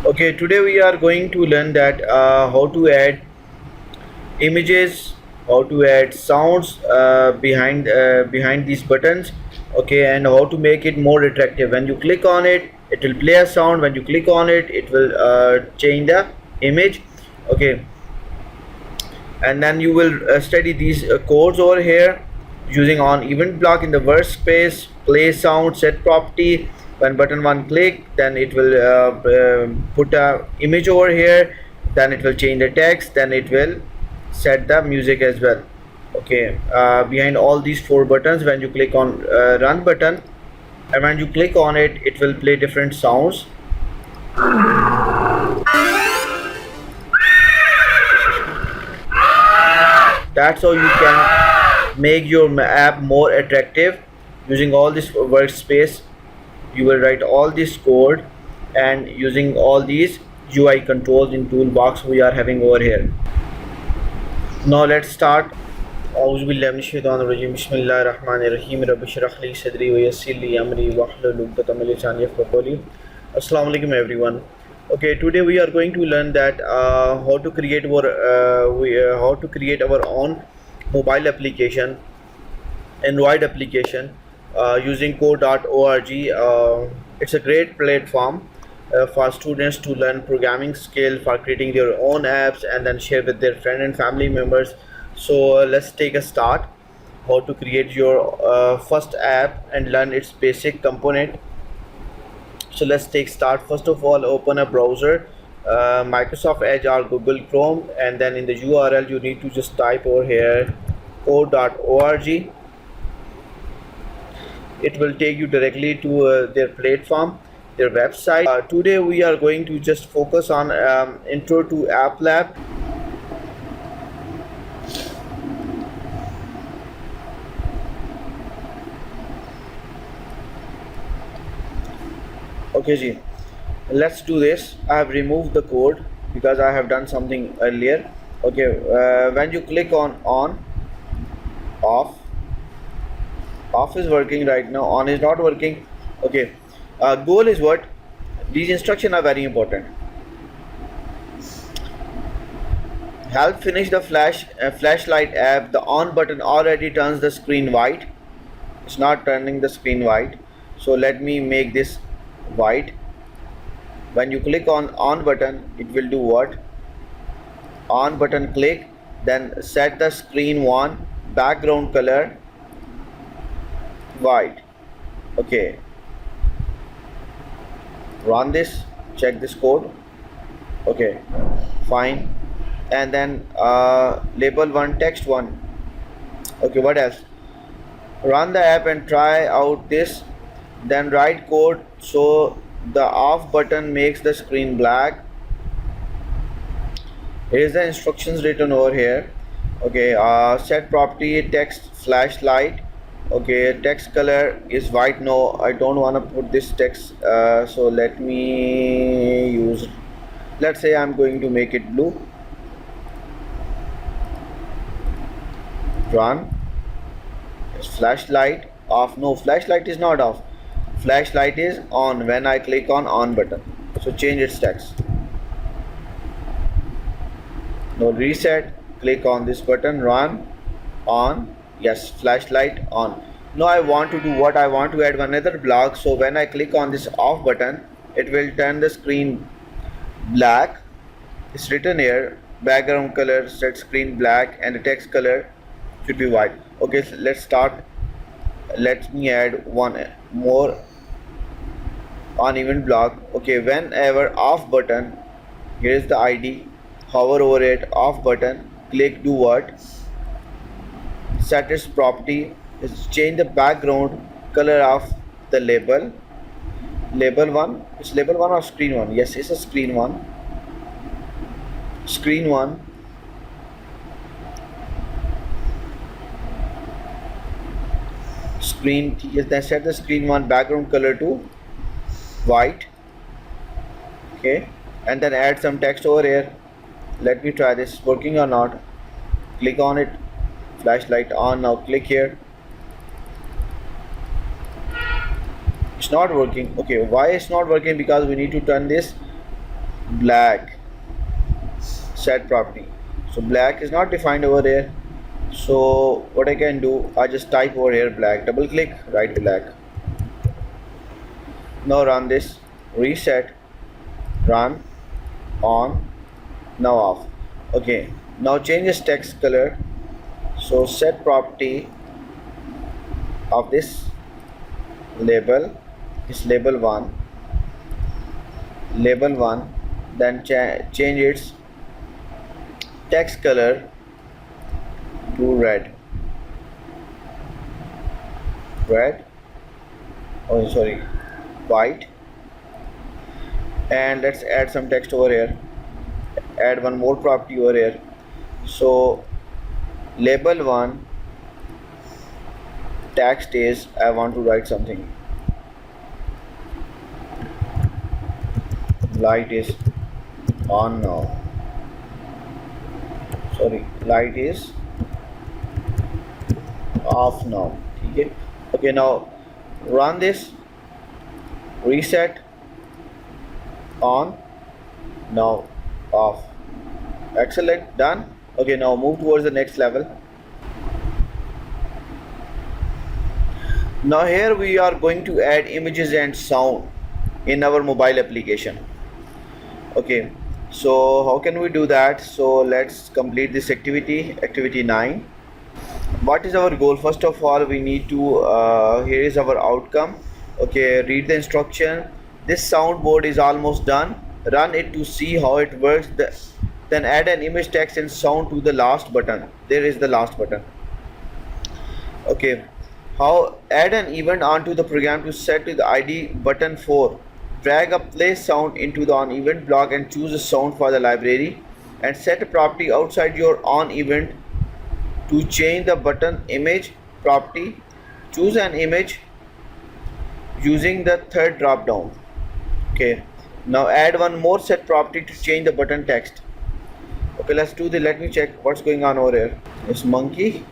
Okay, today we are going to learn that how to add images, how to add sounds behind these buttons. Okay, and how to make it more attractive. When you click on it, it will play a sound. When you click on it, it will change the image. Okay, and then you will study these codes over here using on event block in the workspace. Play sound, set property. When button one click, then it will put a image over here, then it will change the text, then it will set the music as well. Okay, behind all these four buttons, when you click on run button, and when you click on it, it will play different sounds. That's how you can make your app more attractive using all this workspace. You will write all this code and using all these UI controls in toolbox we are having over here. Now let's start. أعوذ بالله من الشيطان الرجيم بسم الله الرحمن الرحيم رب اشرح لي صدري ويسر لي أمري واحلل عقدة من لساني يفقهوا قولي. Assalamu alaikum everyone. Okay, today we are going to learn that how to create our own mobile application, Android application, using code.org. It's a great platform for students to learn programming skill, for creating their own apps and then share with their friend and family members. So let's take a start how to create your first app and learn its basic component. So let's take start. First of all, open a browser, Microsoft Edge or Google Chrome, and then in the URL you need to just type over here code.org. It will take you directly to their platform, their website. Today we are going to just focus on intro to App Lab. Okay ji, let's do this. I have removed the code because I have done something earlier. Okay, when you click on off is working right now, on is not working. Okay, goal is what? These instructions are very important. Help finish the flashlight app. The on button already turns the screen white. It's not turning the screen white, so let me make this white. When you click on button, it will do what? On button click, then set the screen one background color white. Okay, run this, check this code. Okay, fine. And then label one, text one. Okay, what else? Run the app and try out this, then write code so the off button makes the screen black. Here is the instructions written over here. Okay, set property text flashlight. Okay, text color is white. No, I don't want to put this text, so let me use, let's say I'm going to make it blue. Run. Flashlight off. No, flashlight is not off, flashlight is on when I click on button, so change its text. Now reset, click on this button, run, on, yes, flashlight on. Now I want to do what? I want to add one other block, so when I click on this off button, it will turn the screen black. It's written here, background color set screen black and the text color should be white. Okay, so let's start. Let me add one more on event block. Okay, whenever off button, here is the ID, hover over it, off button, click, do what? Set its property is change the background color of the label. Label one, it's label one or screen one? Yes, it's a screen one. Screen one. Screen, yes, then set the screen one background color to white. Okay, and then add some text over here. Let me try this, working or not. Click on it, flashlight on. Now click here, it's not working. Okay, why it's not working? Because we need to turn this black set property. So black is not defined over here. So what I can do, I just type over here black, double click, write black. Now run this, reset, run, on, now off. Okay, now change this text color. So set property of this label is label 1, then change its text color to red, oh sorry, white, and let's add some text over here, add one more property over here. So label 1 text is, I want to write something, light is on now, sorry, light is off now. Okay, okay, now run this, reset, on, now off. Excellent, done. Okay, now move towards the next level. Now here we are going to add images and sound in our mobile application. Okay, so how can we do that? So let's complete this activity 9. What is our goal? First of all, we need to here is our outcome. Okay, read the instruction. This soundboard is almost done. Run it to see how it works. Then add an image, text and sound to the last button. There is the last button. Okay, how add an event onto the program to set to the ID button 4. Drag a play sound into the on event block and choose a sound for the library, and set a property outside your on event to change the button image property. Choose an image using the third drop down. Okay, now add one more set property to change the button text. Okay, let's do the, let me check what's going on over here. It's monkey.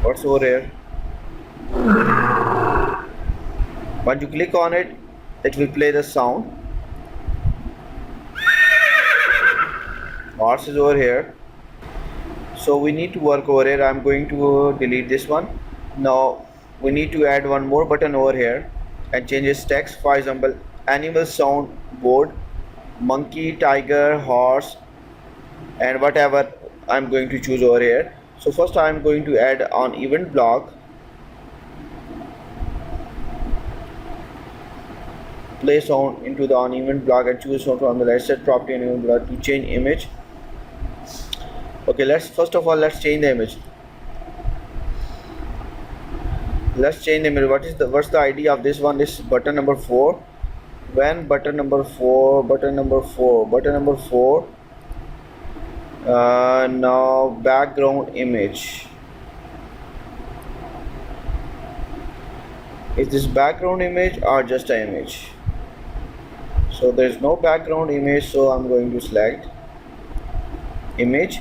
What's over here? Once you click on it, it will play the sound. Horse is over here. So we need to work over here. I'm going to delete this one. Now we need to add one more button over here and change its text. For example, animal sound board, monkey, tiger, horse, and whatever I'm going to choose over here. So first I'm going to add on event block, play sound into the on event block and choose sound from the left, set property on event block to change image. Okay, let's first of all let's change the image. Let's change the image. What's the ID of this one? This button number 4. When button number 4, now background image. Is this background image or just an image? So there's no background image, so I'm going to select image.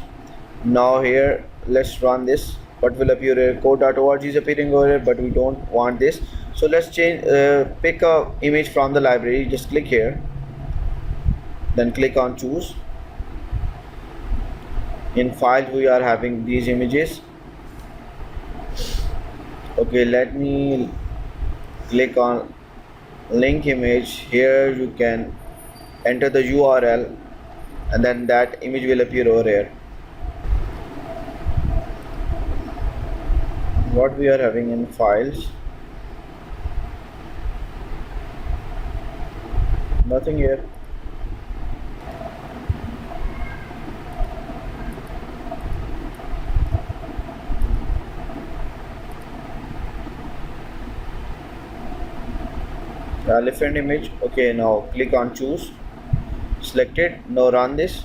Now here let's run this. What will appear here? Code.org is appearing over here, but we don't want this. So let's change, pick a image from the library. Just click here, then click on choose. In files we are having these images. Okay, let me click on link image. Here you can enter the URL and then that image will appear over here. What we are having in files, nothing here. Elephant image. Okay, now click on choose, select it. Now run this.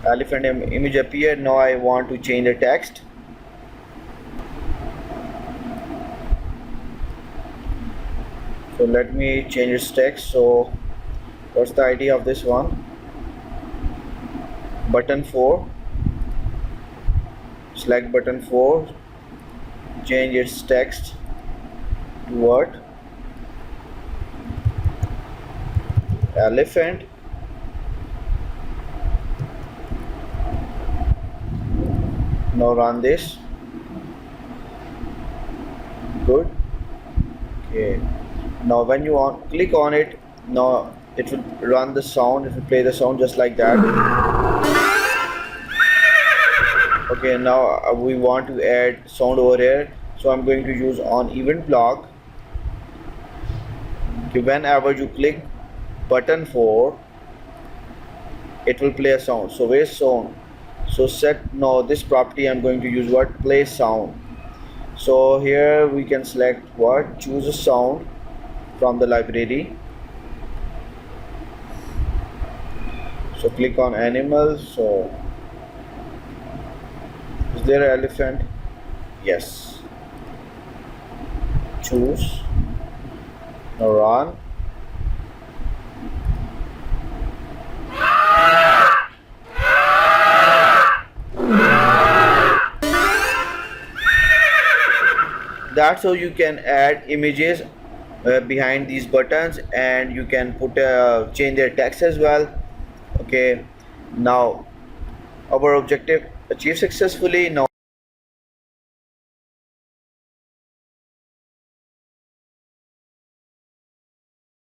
Elephant image appeared. Now I want to change the text. So let me change its text. So what's the ID of this one? Button 4. Select button 4, change its text to what? elephant. Now run this. Good. Okay. Now when you click on it, now it will run the sound, it will play the sound just like that. Okay, now we want to add sound over here, so I'm going to use on event block. Okay, whenever you click button 4, it will play a sound. So where's sound? So set now this property I'm going to use what? Play sound. So here we can select what? Choose a sound from the library. So click on animals. So is there an elephant? Yes. Choose. Now run. That's how you can add images behind these buttons, and you can put change their text as well. Okay, now our objective achieved successfully. Now